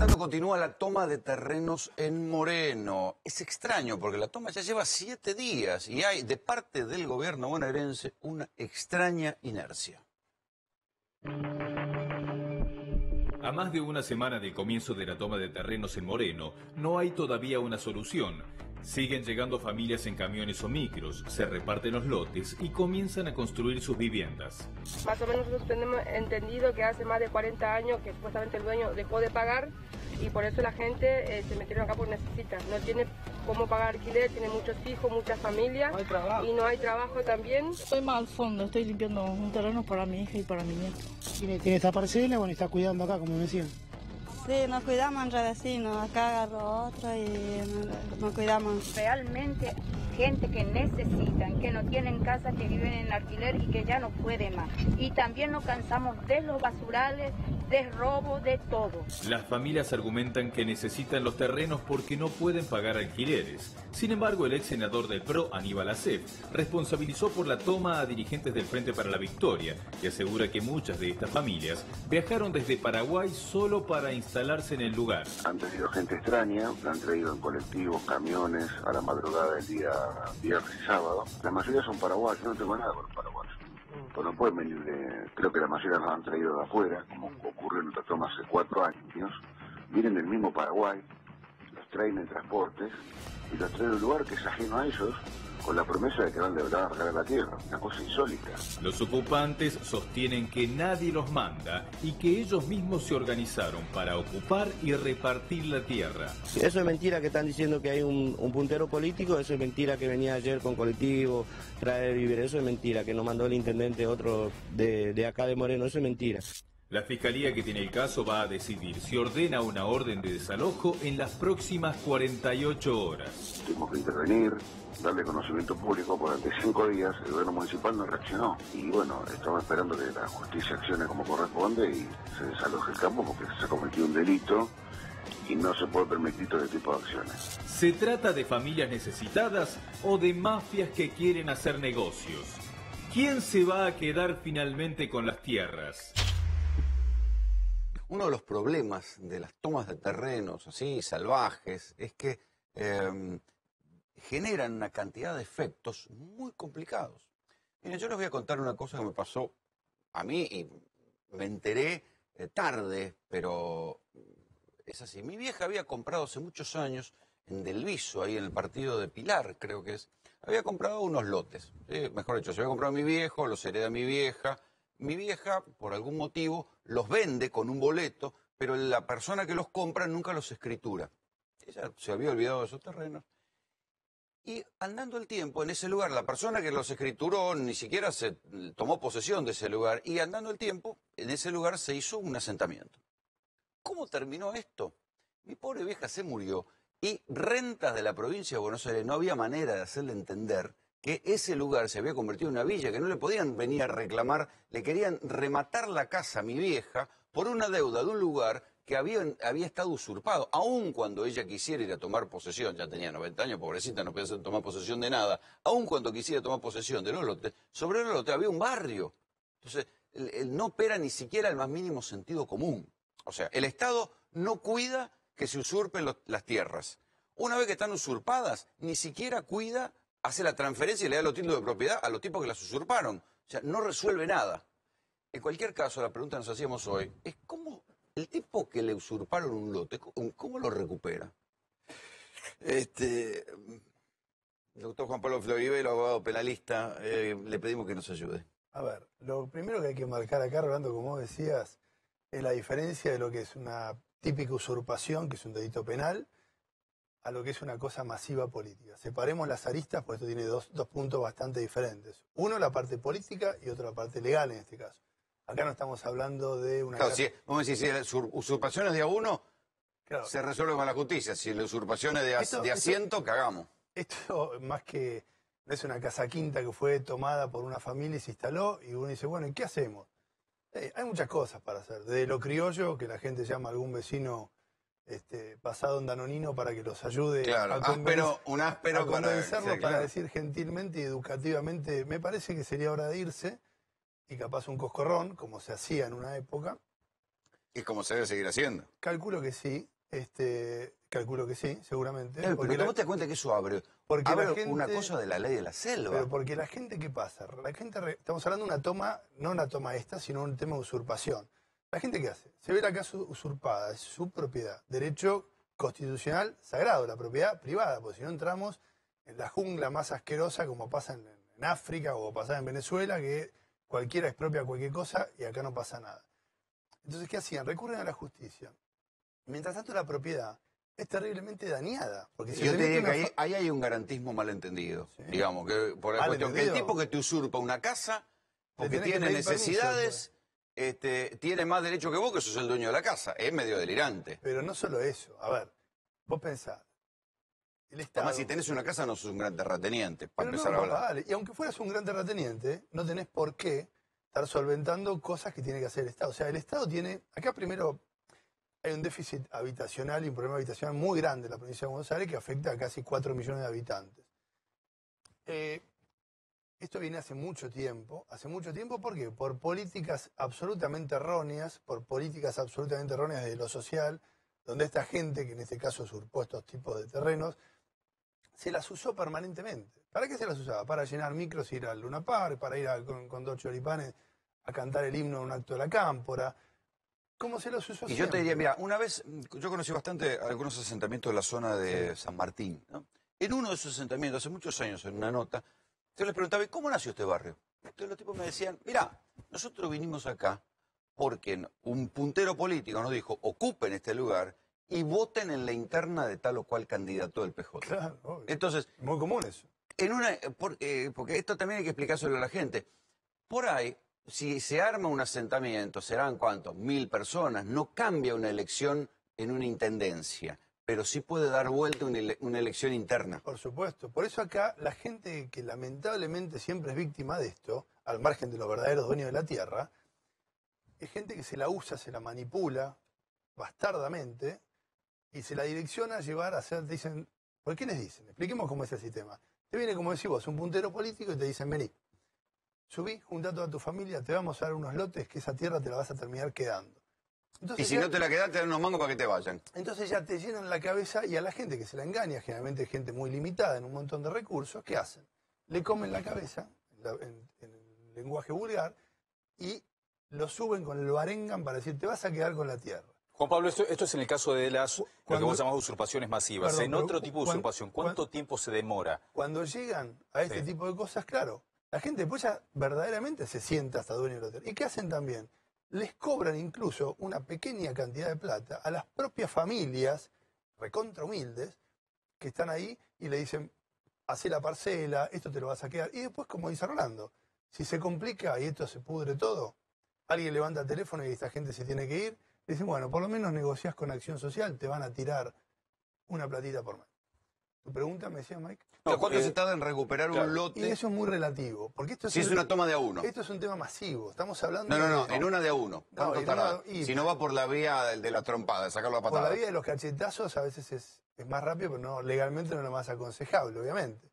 tanto, continúa la toma de terrenos en Moreno. Es extraño porque la toma ya lleva 7 días y hay de parte del gobierno bonaerense una extraña inercia. A más de una semana del comienzo de la toma de terrenos en Moreno, no hay todavía una solución. Siguen llegando familias en camiones o micros, se reparten los lotes y comienzan a construir sus viviendas. Más o menos nosotros tenemos entendido que hace más de 40 años que supuestamente el dueño dejó de pagar y por eso la gente se metieron acá porque necesita. No tiene cómo pagar alquiler, tiene muchos hijos, muchas familias y no hay trabajo también. Estoy más al fondo, estoy limpiando un terreno para mi hija y para mi nieto. Tiene esta parcela, bueno, y está cuidando acá, como me decían. Sí, nos cuidamos entre vecinos, acá agarro otro y nos cuidamos. Realmente gente que necesitan, que no tienen casa, que viven en alquiler y que ya no pueden más. Y también nos cansamos de los basurales, de robo, de todo. Las familias argumentan que necesitan los terrenos porque no pueden pagar alquileres. Sin embargo, el ex senador del PRO, Aníbal Acef, responsabilizó por la toma a dirigentes del Frente para la Victoria y asegura que muchas de estas familias viajaron desde Paraguay solo para instalarse en el lugar. Han traído gente extraña, la han traído en colectivos, camiones, a la madrugada del día viernes y sábado. La mayoría son paraguayos, no tengo nada con los paraguayos. Pues no pueden venir creo que la mayoría los han traído de afuera, como ocurrió en otra toma hace 4 años. Vienen del mismo Paraguay, los traen en transportes y los traen a un lugar que es ajeno a ellos, con la promesa de que van de verdad a regalar la tierra, una cosa insólita. Los ocupantes sostienen que nadie los manda y que ellos mismos se organizaron para ocupar y repartir la tierra. Eso es mentira que están diciendo que hay un puntero político, eso es mentira que venía ayer con colectivo, trae víveres, eso es mentira, que nos mandó el intendente otro de acá de Moreno, eso es mentira. La fiscalía que tiene el caso va a decidir si ordena una orden de desalojo en las próximas 48 horas. Tuvimos que intervenir, darle conocimiento público durante 5 días, el gobierno municipal no reaccionó. Y bueno, estamos esperando que la justicia accione como corresponde y se desaloje el campo porque se ha cometido un delito y no se puede permitir todo este tipo de acciones. ¿Se trata de familias necesitadas o de mafias que quieren hacer negocios? ¿Quién se va a quedar finalmente con las tierras? Uno de los problemas de las tomas de terrenos así salvajes es que generan una cantidad de efectos muy complicados. Miren, yo les voy a contar una cosa que me pasó a mí y me enteré tarde, pero es así. Mi vieja había comprado hace muchos años en Delviso, ahí en el partido de Pilar, creo que es, había comprado unos lotes. Mejor dicho, se había comprado mi viejo, los hereda mi vieja. Mi vieja, por algún motivo, los vende con un boleto, pero la persona que los compra nunca los escritura. Ella se había olvidado de esos terrenos. Y andando el tiempo en ese lugar, la persona que los escrituró ni siquiera se tomó posesión de ese lugar. Y andando el tiempo, en ese lugar se hizo un asentamiento. ¿Cómo terminó esto? Mi pobre vieja se murió y Rentas de la provincia de Buenos Aires no había manera de hacerle entender que ese lugar se había convertido en una villa, que no le podían venir a reclamar, le querían rematar la casa a mi vieja por una deuda de un lugar que había estado usurpado, aun cuando ella quisiera ir a tomar posesión, ya tenía 90 años, pobrecita, no podía tomar posesión de nada, aun cuando quisiera tomar posesión de los lotes, sobre los lotes había un barrio. Entonces, no opera ni siquiera el más mínimo sentido común. O sea, el Estado no cuida que se usurpen las tierras. Una vez que están usurpadas, ni siquiera cuida, hace la transferencia y le da los títulos de propiedad a los tipos que las usurparon. O sea, no resuelve nada. En cualquier caso, la pregunta que nos hacíamos hoy es cómo el tipo que le usurparon un lote, ¿cómo lo recupera? El doctor Juan Pablo Floribelo, abogado penalista, le pedimos que nos ayude. A ver, lo primero que hay que marcar acá, Rolando, como vos decías, es la diferencia de lo que es una típica usurpación, que es un delito penal, a lo que es una cosa masiva política. Separemos las aristas, porque esto tiene dos puntos bastante diferentes. Uno, la parte política, y otro, la parte legal en este caso. Acá no estamos hablando de una... Claro, vamos a decir, si la usurpación es de a uno, claro, se resuelve con la justicia. Si la usurpación es de asiento, cagamos. Esto, más que... no es una casa quinta que fue tomada por una familia y se instaló, y uno dice, bueno, ¿y qué hacemos? Hay muchas cosas para hacer. Desde lo criollo, que la gente llama a algún vecino pasado en danonino para que los ayude, claro, a convencerlo para decir gentilmente y educativamente, me parece que sería hora de irse, y capaz un coscorrón, como se hacía en una época, Es como se debe seguir haciendo. Calculo que sí, seguramente. Pero vos te das cuenta que eso abre una cosa de la ley de la selva. Pero porque la gente, ¿qué pasa? La gente, estamos hablando de una toma, no una toma esta, sino un tema de usurpación. ¿La gente qué hace? Se ve la casa usurpada, es su propiedad. Derecho constitucional sagrado, la propiedad privada, porque si no entramos en la jungla más asquerosa como pasa en África o pasa en Venezuela, que cualquiera expropia cualquier cosa y acá no pasa nada. Entonces, ¿qué hacían? Recurren a la justicia. Mientras tanto, la propiedad es terriblemente dañada. Porque yo te diría que ahí hay un garantismo malentendido. Sí. Digamos, que por la cuestión que el tipo que te usurpa una casa, porque tiene necesidades, tiene más derecho que vos, que sos el dueño de la casa. Es medio delirante. Pero no solo eso. A ver, vos pensás. El Estado... Además, si tenés una casa, no sos un gran terrateniente, para empezar a hablar. Vale. Y aunque fueras un gran terrateniente, no tenés por qué estar solventando cosas que tiene que hacer el Estado. O sea, el Estado tiene... Acá primero hay un déficit habitacional y un problema habitacional muy grande en la provincia de Buenos Aires que afecta a casi 4 millones de habitantes. Esto viene hace mucho tiempo. ¿Por qué? Por políticas absolutamente erróneas, de lo social, donde esta gente, que en este caso usurpó estos tipos de terrenos, se las usó permanentemente. ¿Para qué se las usaba? Para llenar micros, ir al Luna Park, para ir con 2 choripanes a cantar el himno en un acto de la cámpora. ¿Cómo se los usó? Y yo te diría, mira, una vez, yo conocí bastante algunos asentamientos de la zona de San Martín, ¿no? En uno de esos asentamientos, hace muchos años, en una nota, yo les preguntaba, ¿cómo nació este barrio? Entonces los tipos me decían, mira, nosotros vinimos acá porque un puntero político nos dijo, ocupen este lugar y voten en la interna de tal o cual candidato del PJ. Claro, obvio. Entonces, muy común eso. Porque esto también hay que explicárselo a la gente. Por ahí, si se arma un asentamiento, serán ¿cuántos? 1000 personas. No cambia una elección en una intendencia, pero sí puede dar vuelta una elección interna. Por supuesto. Por eso acá la gente que lamentablemente siempre es víctima de esto, al margen de los verdaderos dueños de la tierra, es gente que se la usa, se la manipula bastardamente y se la direcciona a llevar a hacer, te dicen, ¿por qué les dicen? Expliquemos cómo es el sistema. Te viene, como decís vos, un puntero político y te dicen, vení, subí, junta a toda tu familia, te vamos a dar unos lotes que esa tierra te la vas a terminar quedando. Entonces, y si no te la quedás, te dan unos mangos para que te vayan. Entonces ya te llenan la cabeza y a la gente que se la engaña, generalmente gente muy limitada en un montón de recursos, ¿qué hacen? Le comen la cabeza, en el lenguaje vulgar, y lo suben con el barengan para decir, te vas a quedar con la tierra. Juan Pablo, esto es en el caso de lo que vos llamás usurpaciones masivas. En otro tipo de usurpación, ¿cuánto tiempo se demora? Cuando llegan a este tipo de cosas, claro, la gente después ya verdaderamente se sienta hasta dueño de la tierra. ¿Y qué hacen también? Les cobran incluso una pequeña cantidad de plata a las propias familias, recontra humildes, que están ahí y le dicen, hacé la parcela, esto te lo vas a quedar. Y después, como dice Rolando, si se complica y esto se pudre todo, alguien levanta el teléfono y esta gente se tiene que ir, dicen, bueno, por lo menos negociás con Acción Social, te van a tirar una platita por mes. ¿Tu pregunta me decía, Mike? No, ¿cuánto se tarda en recuperar un lote? Y eso es muy relativo. Porque esto si es una toma de a uno. Esto es un tema masivo. Estamos hablando No, en una de a uno. ¿Cuánto tarda? Si no va por la vía de la trompada, de sacarlo a patada. Por la vía de los cachetazos a veces es más rápido, pero no, legalmente no es lo más aconsejable, obviamente.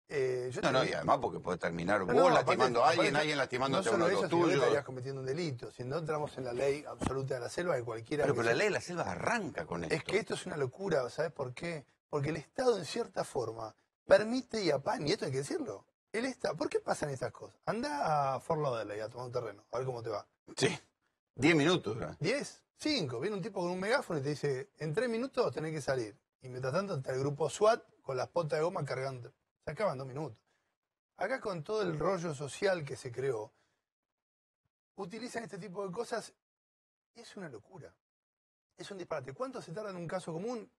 Y además porque puede terminar vos lastimando a alguien, alguien lastimándote a uno de los tuyos. No estarías cometiendo un delito. Si no entramos en la ley absoluta de la selva, de cualquiera... Pero la ley de la selva arranca con esto. Es que esto es una locura, ¿sabes por qué? Porque el Estado, en cierta forma, permite y apaña, y esto hay que decirlo. El Estado, ¿por qué pasan estas cosas? Anda a Fort Lauderdale a tomar un terreno, a ver cómo te va. Sí, 10 minutos. ¿verdad? 10, 5. Viene un tipo con un megáfono y te dice, en 3 minutos tenés que salir. Y mientras tanto está el grupo SWAT con las potas de goma cargando. Se acaban 2 minutos. Acá con todo el rollo social que se creó, utilizan este tipo de cosas. Es una locura. Es un disparate. ¿Cuánto se tarda en un caso común?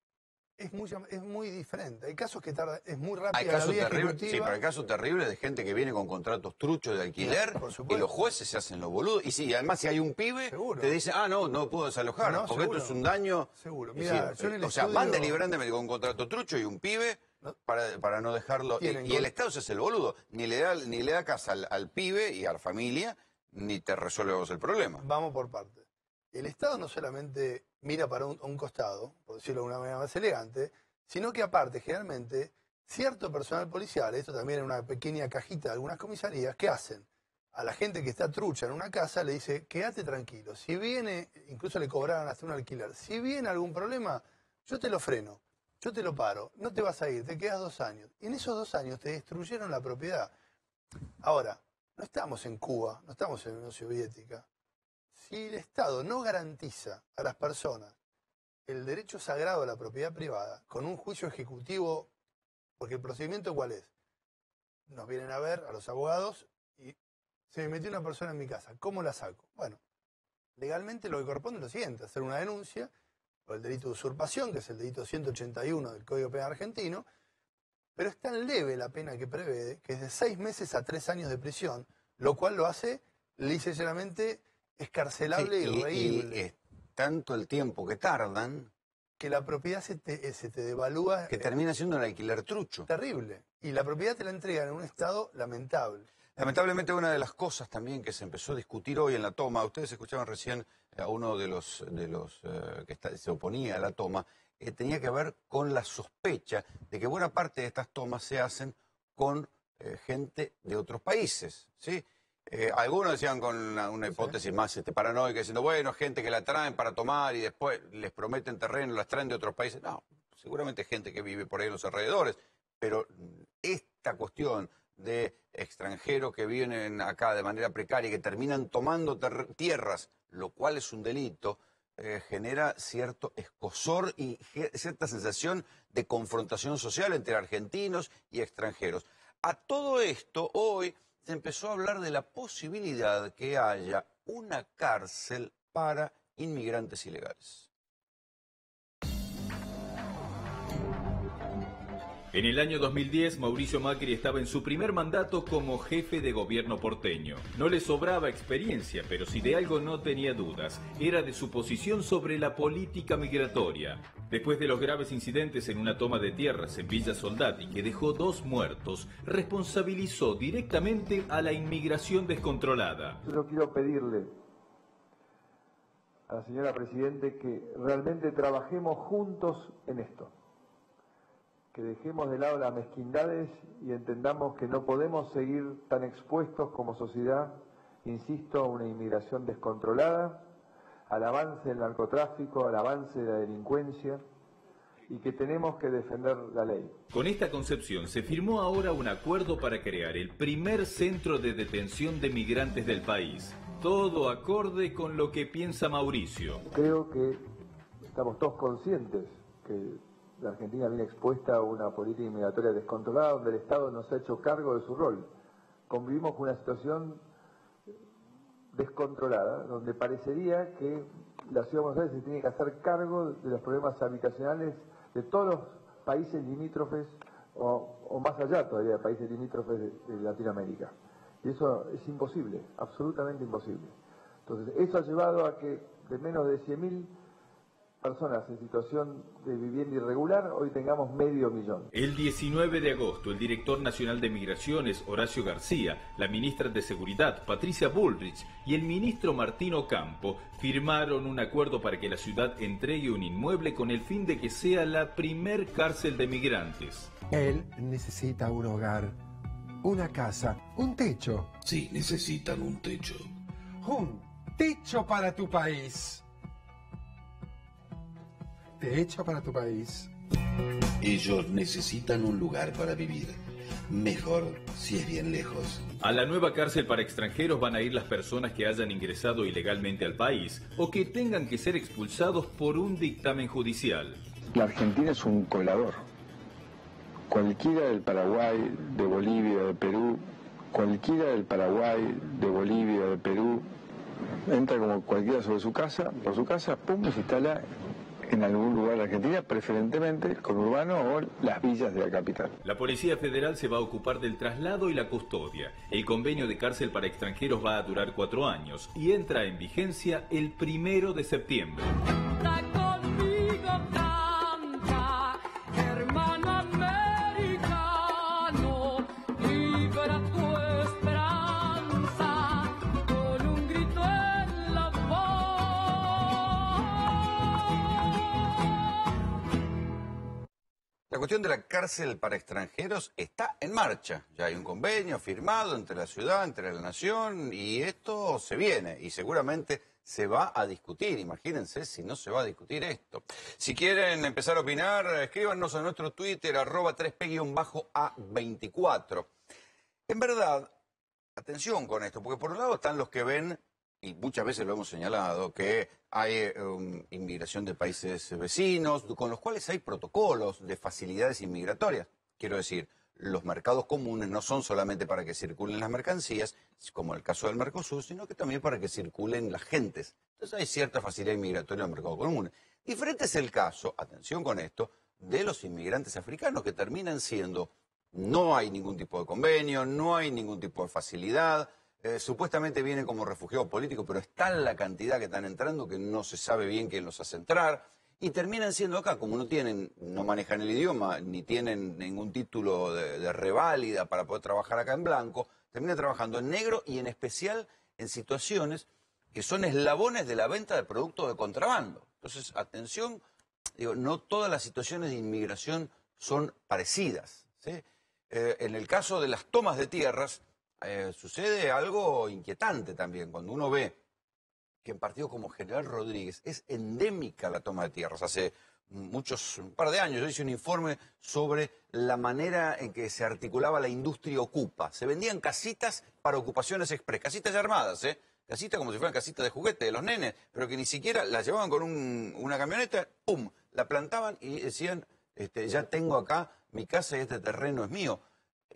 Es muy diferente. Hay casos que tardan, es muy rápido. Hay casos terribles, sí, pero hay casos terribles de gente que viene con contratos truchos de alquiler y los jueces se hacen los boludos. Y sí, además si hay un pibe, te dice, no puedo desalojar, porque seguro, esto es un daño. Seguro. Mira, yo en el estudio... van deliberantemente con un contrato trucho y un pibe para no dejarlo. Y el Estado se hace el boludo. Ni le da casa al pibe y a la familia, ni te resuelve vos el problema. Vamos por partes. El Estado no solamente mira para un costado, por decirlo de una manera más elegante, sino que aparte, generalmente, cierto personal policial, esto también en una pequeña cajita de algunas comisarías, ¿qué hacen? a la gente que está trucha en una casa le dice, quédate tranquilo, si viene, incluso le cobraron hasta un alquiler, si viene algún problema, yo te lo freno, yo te lo paro, no te vas a ir, te quedas 2 años. Y en esos 2 años te destruyeron la propiedad. Ahora, no estamos en Cuba, no estamos en la Unión Soviética. Si el Estado no garantiza a las personas el derecho sagrado a la propiedad privada, con un juicio ejecutivo, porque el procedimiento ¿cuál es? Nos vienen a ver, a los abogados, y se me metió una persona en mi casa, ¿cómo la saco? Bueno, legalmente lo que corresponde es lo siguiente, hacer una denuncia por el delito de usurpación, que es el delito 181 del Código Penal argentino, pero es tan leve la pena que prevé, que es de 6 meses a 3 años de prisión, lo cual lo hace lisa y llanamente escarcelable y reíble. Y es tanto el tiempo que tardan que la propiedad se te devalúa. Que termina siendo un alquiler trucho. Terrible. Y la propiedad te la entregan en un estado lamentable. Lamentablemente una de las cosas también que se empezó a discutir hoy en la toma, ustedes escuchaban recién a uno de los que se oponía a la toma, tenía que ver con la sospecha de que buena parte de estas tomas se hacen con gente de otros países, ¿sí? Algunos decían con una hipótesis más paranoica, diciendo, bueno, gente que la traen para tomar y después les prometen terreno, las traen de otros países. No, seguramente gente que vive por ahí en los alrededores, pero esta cuestión de extranjeros que vienen acá de manera precaria y que terminan tomando tierras, lo cual es un delito, genera cierto escozor y cierta sensación de confrontación social entre argentinos y extranjeros. A todo esto, hoy se empezó a hablar de la posibilidad que haya una cárcel para inmigrantes ilegales. En el año 2010, Mauricio Macri estaba en su primer mandato como jefe de gobierno porteño. No le sobraba experiencia, pero si de algo no tenía dudas, era de su posición sobre la política migratoria. Después de los graves incidentes en una toma de tierras en Villa Soldati, que dejó 2 muertos, responsabilizó directamente a la inmigración descontrolada. Yo quiero pedirle a la señora Presidente que realmente trabajemos juntos en esto. Que dejemos de lado las mezquindades y entendamos que no podemos seguir tan expuestos como sociedad, insisto, a una inmigración descontrolada, al avance del narcotráfico, al avance de la delincuencia, y que tenemos que defender la ley. Con esta concepción se firmó ahora un acuerdo para crear el primer centro de detención de migrantes del país. Todo acorde con lo que piensa Mauricio. Creo que estamos todos conscientes que la Argentina viene expuesta a una política inmigratoria descontrolada donde el Estado no se ha hecho cargo de su rol. Convivimos con una situación descontrolada donde parecería que la Ciudad de Buenos Aires se tiene que hacer cargo de los problemas habitacionales de todos los países limítrofes o más allá todavía de países limítrofes de Latinoamérica. Y eso es imposible, absolutamente imposible. Entonces, eso ha llevado a que de menos de 100.000 personas en situación de vivienda irregular, hoy tengamos 500.000. El 19 de agosto, el director nacional de Migraciones, Horacio García, la ministra de Seguridad, Patricia Bullrich, y el ministro Martín Ocampo firmaron un acuerdo para que la ciudad entregue un inmueble con el fin de que sea la primer cárcel de migrantes. Él necesita un hogar, una casa, un techo. Sí, necesitan un techo. Un techo para tu país. Techo para tu país. Ellos necesitan un lugar para vivir. Mejor si es bien lejos. A la nueva cárcel para extranjeros van a ir las personas que hayan ingresado ilegalmente al país o que tengan que ser expulsados por un dictamen judicial. La Argentina es un colador. Cualquiera del Paraguay, de Bolivia, de Perú, cualquiera del Paraguay, de Bolivia, de Perú, entra como cualquiera sobre su casa, por su casa, pum, y se instala en algún lugar de Argentina, preferentemente el conurbano o las villas de la capital. La Policía Federal se va a ocupar del traslado y la custodia. El convenio de cárcel para extranjeros va a durar 4 años y entra en vigencia el 1 de septiembre. La cuestión de la cárcel para extranjeros está en marcha. Ya hay un convenio firmado entre la ciudad, entre la nación, y esto se viene y seguramente se va a discutir. Imagínense si no se va a discutir esto. Si quieren empezar a opinar, escríbanos a nuestro Twitter, @3P-A24. En verdad, atención con esto, porque por un lado están los que ven, y muchas veces lo hemos señalado, que hay inmigración de países vecinos, con los cuales hay protocolos de facilidades inmigratorias. Quiero decir, los mercados comunes no son solamente para que circulen las mercancías, como el caso del Mercosur, sino que también para que circulen las gentes. Entonces hay cierta facilidad inmigratoria en el mercado común. Diferente es el caso, atención con esto, de los inmigrantes africanos que terminan siendo, no hay ningún tipo de convenio, no hay ningún tipo de facilidad. Supuestamente vienen como refugiados políticos, pero es tal la cantidad que están entrando que no se sabe bien quién los hace entrar. Y terminan siendo acá, como no manejan el idioma, ni tienen ningún título de reválida para poder trabajar acá en blanco, terminan trabajando en negro y en especial en situaciones que son eslabones de la venta de productos de contrabando. Entonces, atención, digo, no todas las situaciones de inmigración son parecidas, ¿sí? En el caso de las tomas de tierras, sucede algo inquietante también, cuando uno ve que en partidos como General Rodríguez es endémica la toma de tierras. Hace un par de años yo hice un informe sobre la manera en que se articulaba la industria ocupa. Se vendían casitas para ocupaciones express, casitas armadas, casitas como si fueran casitas de juguete de los nenes, pero que ni siquiera las llevaban con una camioneta, ¡pum!, la plantaban y decían, ya tengo acá mi casa y este terreno es mío.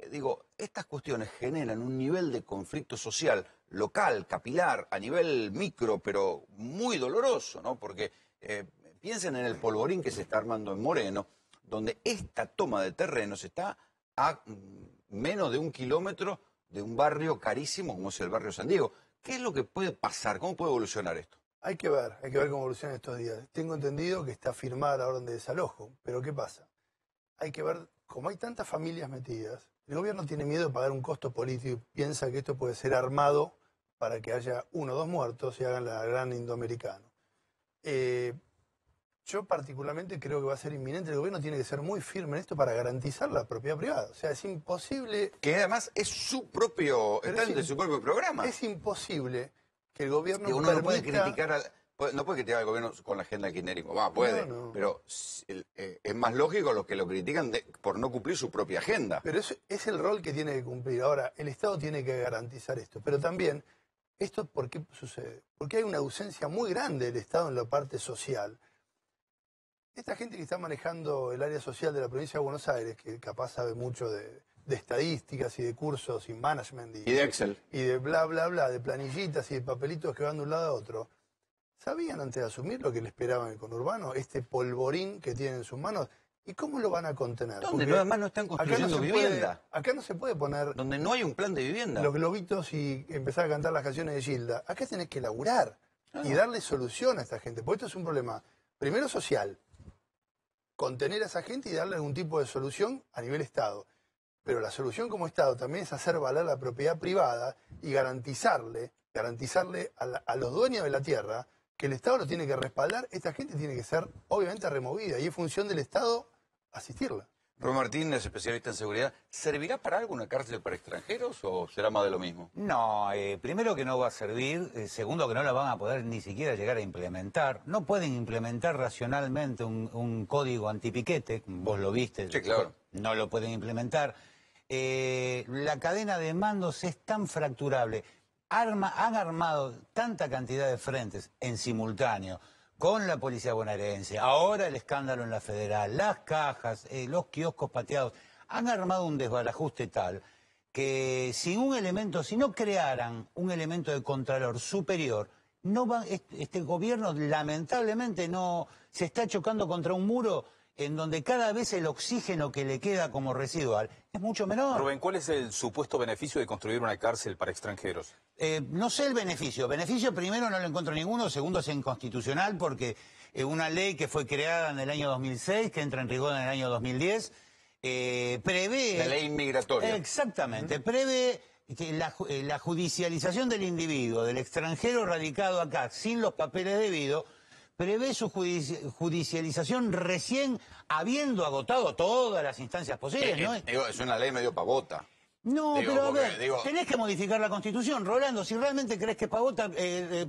Digo, estas cuestiones generan un nivel de conflicto social local, capilar, a nivel micro, pero muy doloroso, ¿no? Porque piensen en el polvorín que se está armando en Moreno, donde esta toma de terrenos está a menos de 1 kilómetro de un barrio carísimo como es el barrio San Diego. ¿Qué es lo que puede pasar? ¿Cómo puede evolucionar esto? Hay que ver cómo evoluciona estos días. Tengo entendido que está firmada la orden de desalojo, pero ¿qué pasa? Hay que ver, como hay tantas familias metidas, el gobierno tiene miedo de pagar un costo político y piensa que esto puede ser armado para que haya 1 o 2 muertos y hagan la gran indoamericano. Yo particularmente creo que va a ser inminente. El gobierno tiene que ser muy firme en esto para garantizar la propiedad privada. O sea, es imposible... Que además es su propio, está de su propio programa. Es imposible que el gobierno que uno no puede criticar no puede criticar al gobierno con la agenda del kirchnerismo. Puede, no. Pero es más lógico los que lo critican por no cumplir su propia agenda. Pero es el rol que tiene que cumplir. Ahora, el Estado tiene que garantizar esto. Pero también, ¿esto por qué sucede? Porque hay una ausencia muy grande del Estado en la parte social. Esta gente que está manejando el área social de la provincia de Buenos Aires, que capaz sabe mucho de estadísticas y de cursos y management y de Excel y de bla, bla, bla, de planillitas y de papelitos que van de un lado a otro, ¿sabían antes de asumir lo que le esperaban en el conurbano? Este polvorín que tienen en sus manos. ¿Y cómo lo van a contener? Donde además no están construyendo vivienda. Acá no se puede poner... Donde no hay un plan de vivienda. Los globitos y empezar a cantar las canciones de Gilda. Acá tenés que laburar y darle solución a esta gente. Porque esto es un problema, primero social, contener a esa gente y darle algún tipo de solución a nivel Estado. Pero la solución como Estado también es hacer valer la propiedad privada y garantizarle a los dueños de la tierra que el Estado lo tiene que respaldar. Esta gente tiene que ser obviamente removida y es función del Estado asistirla. Rubén Martín es especialista en seguridad. ¿Servirá para algo una cárcel para extranjeros o será más de lo mismo? No, primero que no va a servir, segundo que no la van a poder ni siquiera llegar a implementar. No pueden implementar racionalmente un código antipiquete, vos lo viste. Sí, claro. No lo pueden implementar. La cadena de mandos es tan fracturable. Han armado tanta cantidad de frentes en simultáneo con la policía bonaerense, ahora el escándalo en la federal, las cajas, los kioscos pateados, han armado un desbarajuste tal que si no crearan un elemento de contralor superior, este gobierno lamentablemente no se está chocando contra un muro en donde cada vez el oxígeno que le queda como residual es mucho menor. Rubén, ¿cuál es el supuesto beneficio de construir una cárcel para extranjeros? No sé el beneficio. Beneficio primero no lo encuentro ninguno, segundo es inconstitucional porque una ley que fue creada en el año 2006, que entra en rigor en el año 2010, prevé... La ley inmigratoria. Exactamente, prevé que la judicialización del individuo, del extranjero radicado acá sin los papeles debidos, prevé su judicialización recién habiendo agotado todas las instancias posibles, ¿no? Digo, es una ley medio pavota. No, pero a ver, tenés que modificar la Constitución, Rolando, si realmente crees que pavota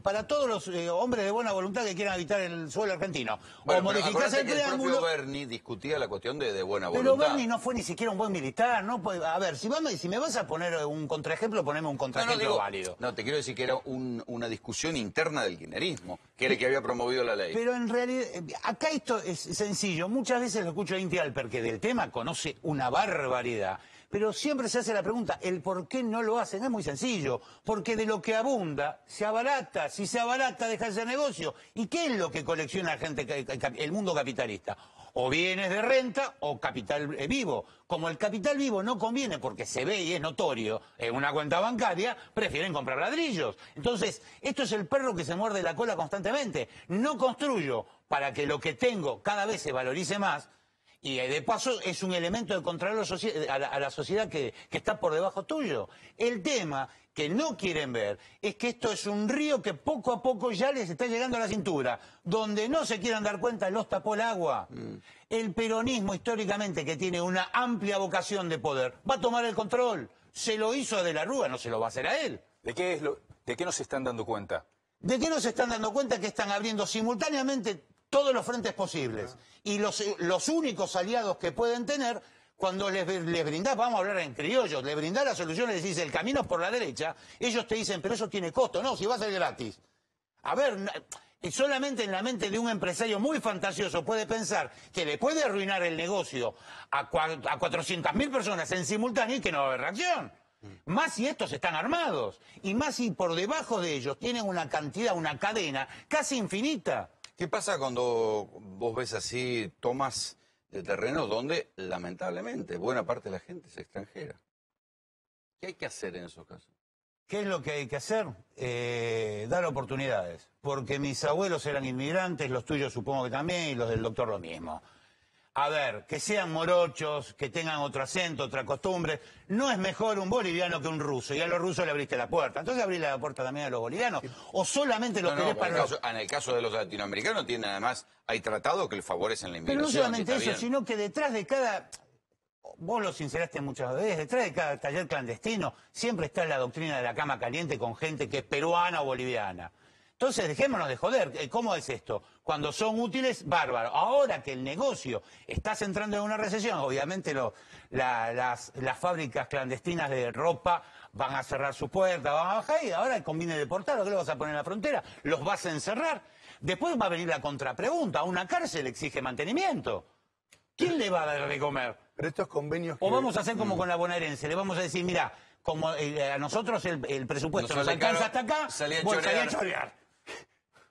para todos los hombres de buena voluntad que quieran habitar el suelo argentino. Bueno, o modificás el preámbulo. El propio Bernie discutía la cuestión de buena voluntad. Pero Bernie no fue ni siquiera un buen militar, ¿no? A ver, si me vas a poner un contraejemplo, poneme un contraejemplo válido. No, te quiero decir que era una discusión interna del kirchnerismo, que era el que había promovido la ley. Pero en realidad, acá esto es sencillo. Muchas veces lo escucho a Inti Alper, que del tema conoce una barbaridad. Pero siempre se hace la pregunta, ¿el por qué no lo hacen? Es muy sencillo, porque de lo que abunda se abarata, si se abarata deja de ser negocio. ¿Y qué es lo que colecciona la gente, el mundo capitalista? O bienes de renta o capital vivo. Como el capital vivo no conviene porque se ve y es notorio en una cuenta bancaria, prefieren comprar ladrillos. Entonces, esto es el perro que se muerde la cola constantemente. No construyo para que lo que tengo cada vez se valorice más. Y de paso es un elemento de controlar a la sociedad que está por debajo tuyo. El tema que no quieren ver es que esto es un río que poco a poco ya les está llegando a la cintura. Donde no se quieran dar cuenta, los tapó el agua. El peronismo históricamente, que tiene una amplia vocación de poder, va a tomar el control. Se lo hizo a De la Rúa, no se lo va a hacer a él. ¿De qué no se están dando cuenta? ¿De qué no se están dando cuenta? Que están abriendo simultáneamente todos los frentes posibles. Y los únicos aliados que pueden tener, cuando les brindás, vamos a hablar en criollos, les brindás la solución, les decís el camino es por la derecha, ellos te dicen, pero eso tiene costo. No, si va a ser gratis. A ver, solamente en la mente de un empresario muy fantasioso puede pensar que le puede arruinar el negocio a 400.000 personas en simultáneo y que no va a haber reacción. Más si estos están armados. Y más si por debajo de ellos tienen una cantidad, una cadena casi infinita. ¿Qué pasa cuando vos ves así tomas de terrenos donde, lamentablemente, buena parte de la gente es extranjera? ¿Qué hay que hacer en esos casos? ¿Qué es lo que hay que hacer? Dar oportunidades. Porque mis abuelos eran inmigrantes, los tuyos supongo que también, y los del doctor lo mismo. A ver, que sean morochos, que tengan otro acento, otra costumbre. No es mejor un boliviano que un ruso. Y a los rusos le abriste la puerta. Entonces abrí la puerta también a los bolivianos. O solamente los querés para en el caso de los latinoamericanos además hay tratados que le favorecen la inmigración. Pero no solamente eso, sino que detrás de cada... Vos lo sinceraste muchas veces, detrás de cada taller clandestino siempre está la doctrina de la cama caliente con gente que es peruana o boliviana. Entonces, dejémonos de joder. ¿Cómo es esto? Cuando son útiles, bárbaro. Ahora que el negocio está entrando en una recesión, obviamente las fábricas clandestinas de ropa van a cerrar sus puertas, van a bajar y ahora conviene deportarlos. ¿Qué lo vas a poner en la frontera? ¿Los vas a encerrar? Después va a venir la contrapregunta. Una cárcel exige mantenimiento. ¿Quién le va a dar de comer? Pero estos convenios... O vamos a hacer como con la bonaerense. Le vamos a decir, mira, como a nosotros el presupuesto nos alcanza hasta acá, salí a chorear.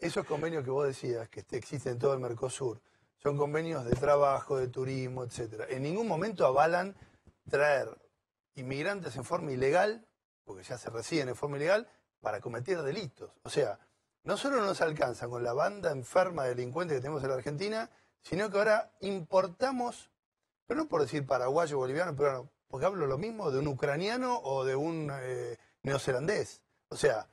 Esos convenios que vos decías, que existen en todo el Mercosur, son convenios de trabajo, de turismo, etcétera. En ningún momento avalan traer inmigrantes en forma ilegal, porque ya se residen en forma ilegal, para cometer delitos. O sea, no solo no nos alcanza con la banda enferma de delincuentes que tenemos en la Argentina, sino que ahora importamos, pero no por decir paraguayo, boliviano, pero porque hablo lo mismo de un ucraniano o de un neozelandés. O sea,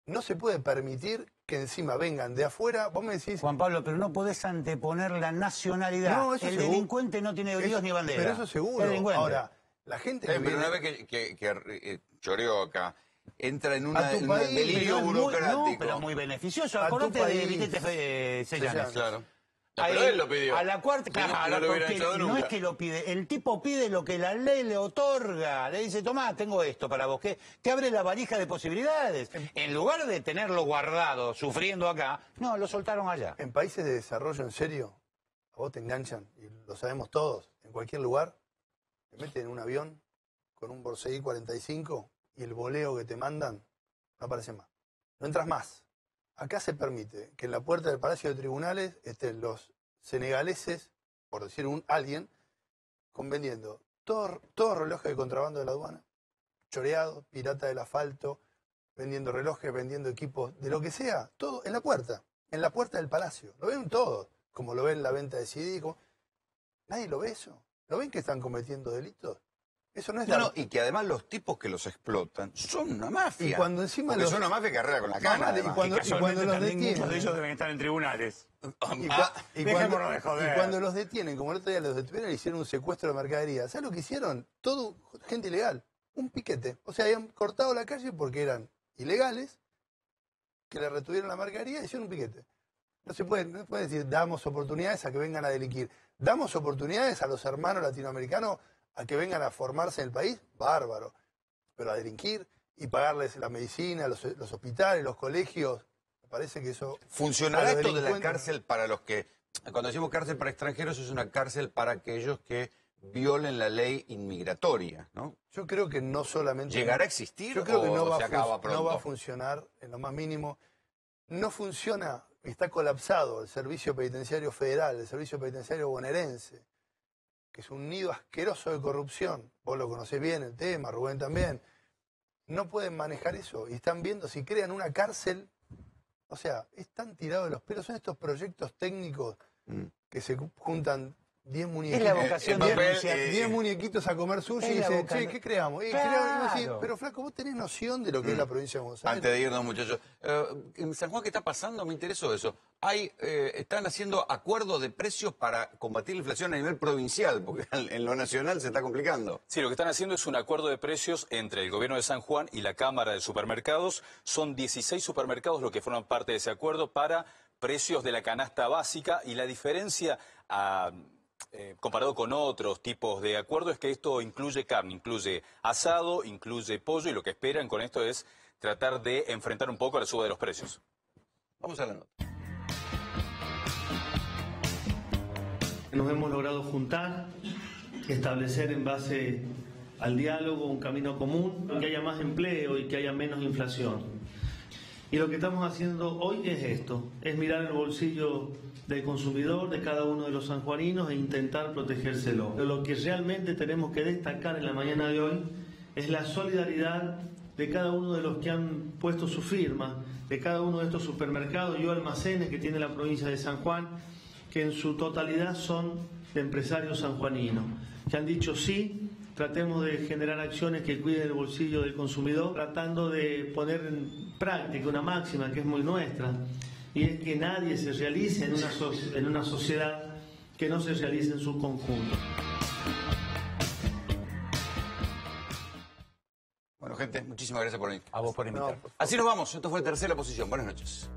no se puede permitir que encima vengan de afuera. Vos me decís... Juan Pablo, pero no podés anteponer la nacionalidad. No, eso el seguro. Delincuente no tiene Dios ni bandera. Pero eso seguro. Ahora, la gente... pero una vez que choreó acá, entra en un delirio burocrático. No, pero muy beneficioso. Acordate de Vitete Sellanes. Claro. Pero él lo pidió. A la cuarta, claro, no es que lo pide, el tipo pide lo que la ley le otorga. Le dice, tomá, tengo esto para vos, que te abre la valija de posibilidades. En lugar de tenerlo guardado, sufriendo acá, no, lo soltaron allá. En países de desarrollo, en serio, a vos te enganchan, y lo sabemos todos, en cualquier lugar, te meten en un avión con un Borsegui 45 y el voleo que te mandan no aparece más. No entras más. Acá se permite que en la puerta del Palacio de Tribunales estén los senegaleses, por decir alguien, vendiendo todo relojes de contrabando de la aduana, choreado, pirata del asfalto, vendiendo relojes, vendiendo equipos, de lo que sea, todo en la puerta del Palacio. Lo ven todos, como lo ven la venta de CD. Nadie lo ve eso. ¿Lo ven que están cometiendo delitos? Eso no es y que además los tipos que los explotan son una mafia. Y cuando encima porque son una mafia que arregla con la cana. Y cuando los detienen, muchos de ellos deben estar en tribunales. Y cuando los detienen, como el otro día los detuvieron, hicieron un secuestro de mercadería. ¿Sabes lo que hicieron? Todo gente ilegal. Un piquete. O sea, habían cortado la calle porque eran ilegales, que le retuvieron la mercadería y hicieron un piquete. No se puede decir, damos oportunidades a que vengan a delinquir. Damos oportunidades a los hermanos latinoamericanos a que vengan a formarse en el país, bárbaro. Pero a delinquir y pagarles la medicina, los hospitales, los colegios, me parece que eso... ¿Funcionará esto de la cárcel para los que... Cuando decimos cárcel para extranjeros, es una cárcel para aquellos que violen la ley inmigratoria, ¿no? Yo creo que no solamente... ¿Llegará a existir? Yo creo que no va a funcionar en lo más mínimo. No funciona, está colapsado el servicio penitenciario federal, el servicio penitenciario bonaerense, que es un nido asqueroso de corrupción. Vos lo conocés bien el tema, Rubén también. No pueden manejar eso. Y están viendo si crean una cárcel. O sea, es tan tirado de los pelos. Son estos proyectos técnicos que se juntan 10 muñequitos. Es la vocación de 10 muñequitos a comer sushi y dicen, che, ¿qué creamos? Claro. Pero flaco, vos tenés noción de lo que es la provincia de Buenos Aires. Antes de irnos, muchachos. En San Juan, ¿qué está pasando? Me interesó eso. Están haciendo acuerdos de precios para combatir la inflación a nivel provincial, porque en lo nacional se está complicando. Sí, lo que están haciendo es un acuerdo de precios entre el gobierno de San Juan y la Cámara de Supermercados. Son 16 supermercados los que forman parte de ese acuerdo para precios de la canasta básica, y la diferencia comparado con otros tipos de acuerdos es que esto incluye carne, incluye asado, incluye pollo, y lo que esperan con esto es tratar de enfrentar un poco la suba de los precios. Vamos a la nota. Nos hemos logrado juntar, establecer en base al diálogo un camino común, que haya más empleo y que haya menos inflación. Y lo que estamos haciendo hoy es esto, es mirar el bolsillo del consumidor, de cada uno de los sanjuaninos, e intentar protegérselo. Pero lo que realmente tenemos que destacar en la mañana de hoy es la solidaridad de cada uno de los que han puesto su firma, de cada uno de estos supermercados y almacenes que tiene la provincia de San Juan, que en su totalidad son de empresarios sanjuaninos, que han dicho sí, tratemos de generar acciones que cuiden el bolsillo del consumidor, tratando de poner en práctica una máxima que es muy nuestra, y es que nadie se realice en una sociedad que no se realice en su conjunto. Bueno, gente, muchísimas gracias por venir. A vos por invitar. Así nos vamos. Esto fue Tercera Posición. Buenas noches.